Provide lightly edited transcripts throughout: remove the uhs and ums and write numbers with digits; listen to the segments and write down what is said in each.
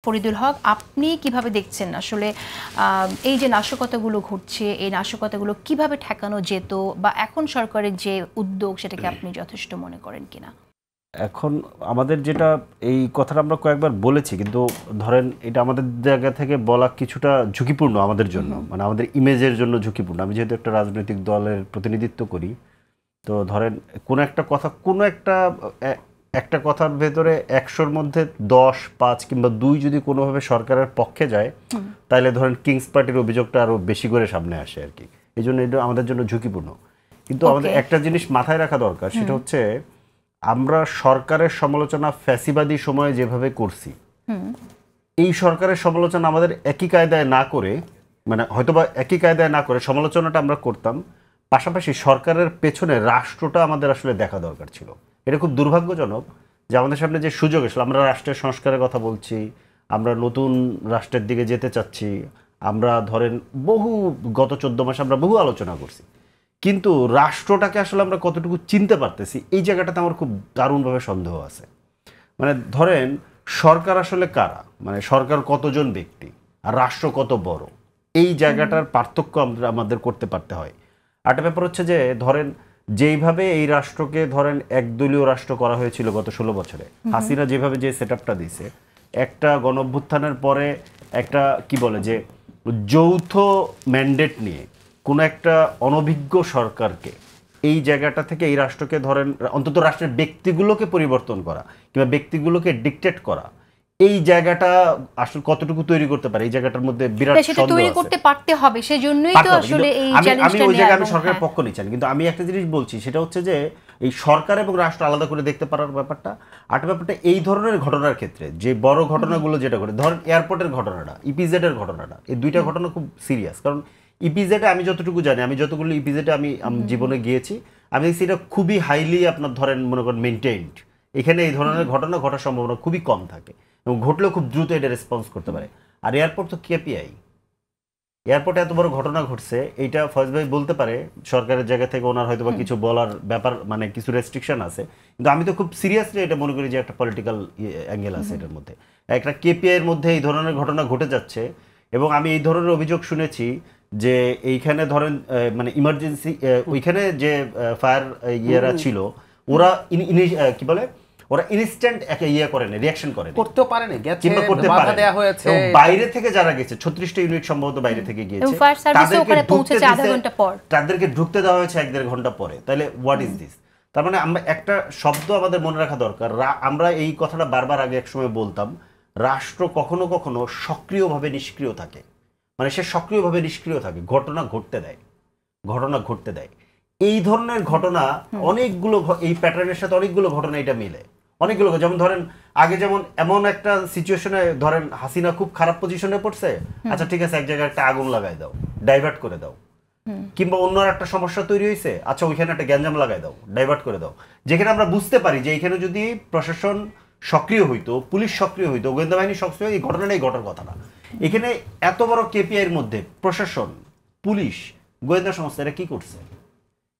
ফরিদুল হক, আপনি কিভাবে দেখছেন আসলে এই যে নাশকতাগুলো ঘটছে, এই নাশকতাগুলো কিভাবে ঠেকানো যেত, বা এখন সরকারের যে উদ্যোগ সেটাকে আপনি যথেষ্ট মনে করেন কিনা? এখন আমাদের যেটা এই কথাটা আমরা কয়েকবার বলেছি, কিন্তু ধরেন এটা আমাদের জায়গা থেকে বলা কিছুটা ঝুঁকিপূর্ণ আমাদের জন্য, মানে আমাদের ইমেজের জন্য ঝুঁকিপূর্ণ। আমি যেহেতু একটা রাজনৈতিক দলের প্রতিনিধিত্ব করি, তো ধরেন কোনো একটা কথা, কোনো একটা কথার ভেতরে ১০০-র মধ্যে ১০, ৫ কিংবা ২ যদি কোনোভাবে সরকারের পক্ষে যায়, তাহলে ধরেন কিংস পার্টির অভিযোগটা আরও বেশি করে সামনে আসে আর কি। এই জন্য এটা আমাদের জন্য ঝুঁকিপূর্ণ। কিন্তু আমাদের একটা জিনিস মাথায় রাখা দরকার, সেটা হচ্ছে আমরা সরকারের সমালোচনা ফ্যাসিবাদী সময়ে যেভাবে করছি, এই সরকারের সমালোচনা আমাদের একই কায়দায় না করে, মানে হয়তোবা একই কায়দায় না করে সমালোচনাটা আমরা করতাম, পাশাপাশি সরকারের পেছনে রাষ্ট্রটা আমাদের আসলে দেখা দরকার ছিল। এটা খুব দুর্ভাগ্যজনক যে আমাদের সামনে যে সুযোগ এসলো, আমরা রাষ্ট্রের সংস্কারের কথা বলছি, আমরা নতুন রাষ্ট্রের দিকে যেতে চাচ্ছি, আমরা ধরেন গত 14 মাসে আমরা বহু আলোচনা করছি, কিন্তু রাষ্ট্রটাকে আসলে আমরা কতটুকু চিনতে পারতেছি, এই জায়গাটাতে আমার খুব দারুণভাবে সন্দেহ আছে। মানে ধরেন সরকার আসলে কারা, মানে সরকার কতজন ব্যক্তি আর রাষ্ট্র কত বড়, এই জায়গাটার পার্থক্য আমাদের করতে পারতে হয়। আরেকটা ব্যাপার হচ্ছে যে ধরেন যেইভাবে এই রাষ্ট্রকে ধরেন একদলীয় রাষ্ট্র করা হয়েছিল গত 16 বছরে, হাসিনা যেভাবে যে সেটআপটা দিয়েছে, একটা গণঅভ্যুত্থানের পরে একটা কি বলে যে যৌথ ম্যান্ডেট নিয়ে কোনো একটা অনভিজ্ঞ সরকারকে এই জায়গাটা থেকে এই রাষ্ট্রকে ধরেন অন্তত রাষ্ট্রের ব্যক্তিগুলোকে পরিবর্তন করা কিংবা ব্যক্তিগুলোকে ডিকটেট করা, এই জায়গাটা আসলে কতটুকু তৈরি করতে পারে, এই জায়গাটার মধ্যে বিরাট সন্দেহ আছে। তৈরি করতে পারতে হবে, সেজন্যই তো আসলে এই চ্যালেঞ্জটা আমি ওই জায়গায় আমি সরকারের পক্ষ নিচ্ছি না, কিন্তু আমি একটা জিনিস বলছি, সেটা হচ্ছে যে এই সরকার এবং রাষ্ট্র আলাদা করে দেখতে পারার ব্যাপারটা। আর ব্যাপারটা এই ধরনের ঘটনার ক্ষেত্রে যে বড় ঘটনাগুলো যেটা ঘটে, ধরেন এয়ারপোর্টের ঘটনাটা, ইপিজেড এর ঘটনাটা, এই দুইটা ঘটনা খুব সিরিয়াস। কারণ ইপিজেডে আমি যতটুকু জানি, আমি যতগুলো ইপিজেডে আমি জীবনে গিয়েছি, আমি দেখছি এটা খুবই হাইলি আপনার ধরেন মনে করেন মেনটেইনড। এখানে এই ধরনের ঘটনা ঘটার সম্ভাবনা খুবই কম থাকে এবং ঘটলেও খুব দ্রুত এটা রেসপন্স করতে পারে। আর এয়ারপোর্ট তো কেপিআই, এয়ারপোর্টে এত বড় ঘটনা ঘটছে, এইটা ফয়েজ ভাই বলতে পারে সরকারের জায়গা থেকে ওনার হয়তো বা কিছু বলার ব্যাপার, মানে কিছু রেস্ট্রিকশন আছে, কিন্তু আমি তো খুব সিরিয়াসলি এটা মনে করি যে একটা পলিটিক্যাল অ্যাঙ্গেল আছে এটার মধ্যে। একটা কেপিআই এর মধ্যে এই ধরনের ঘটনা ঘটে যাচ্ছে, এবং আমি এই ধরনের অভিযোগ শুনেছি যে এইখানে ধরেন মানে ইমার্জেন্সি ওইখানে যে ফায়ার ইয়েরা ছিল, ওরা কি বলে, ওরা ইনস্ট্যান্ট একটা করেন, রিঅ্যাকশন করেন, করতে পারেনি, গেছে কিংবা করতে বাধা দেয়া হয়েছে। এবং বাইরে থেকে যারা গেছে 36টা ইউনিট সম্ভবত বাইরে থেকে গিয়েছে, ওখানে পৌঁছেছে আধা ঘন্টা পর, তাদেরকে ঢুকতে দেওয়া হয়েছে 1-1.5 ঘন্টা পরে। তাহলে হোয়াট ইজ দিস? তার মানে আমরা একটা শব্দ আমাদের মনে রাখা দরকার, আমরা এই কথাটা বারবার আগে একসময় বলতাম, রাষ্ট্র কখনো কখনো সক্রিয়ভাবে নিষ্ক্রিয় থাকে, মানে সে সক্রিয়ভাবে নিষ্ক্রিয় থাকে, ঘটনা ঘটতে দেয়। এই ধরনের ঘটনা অনেকগুলো, এই প্যাটার্নের সাথে অনেকগুলো ঘটনা এটা মিলে, অনেকগুলো। যেমন ধরেন আগে যেমন এমন একটা সিচুয়েশনে ধরেন হাসিনা খুব খারাপ পজিশনে পড়ছে, আচ্ছা ঠিক আছে এক জায়গায় একটা আগুন লাগাই দাও, ডাইভার্ট করে দাও, কিংবা অন্য একটা সমস্যা তৈরি হয়েছে, আচ্ছা ওইখানে একটা গ্যাঞ্জাম লাগাই দাও, ডাইভার্ট করে দাও। যেখানে আমরা বুঝতে পারি যে এইখানে যদি প্রশাসন সক্রিয় হইতো, পুলিশ সক্রিয় হইতো, গোয়েন্দা বাহিনী সক্রিয়, এই ঘটনাটাই ঘটার কথা না। এখানে এত বড় কেপিআই এর মধ্যে প্রশাসন, পুলিশ, গোয়েন্দা সংস্থা এরা কি করছে?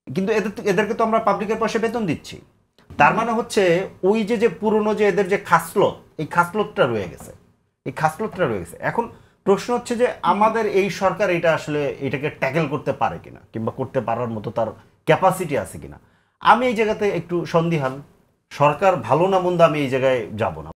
কিন্তু এদেরকে তো আমরা পাবলিকের পয়সা বেতন দিচ্ছি। তার মানে হচ্ছে ওই যে পুরনো যে এদের যে খাসলত, এই খাসলতটা রয়ে গেছে, এখন প্রশ্ন হচ্ছে যে আমাদের এই সরকার এটা আসলে এটাকে ট্যাকেল করতে পারে কিনা, কিংবা করতে পারার মতো তার ক্যাপাসিটি আছে কিনা। আমি এই জায়গাতে একটু সন্দিহান। সরকার ভালো না মন্দ আমি এই জায়গায় যাব না।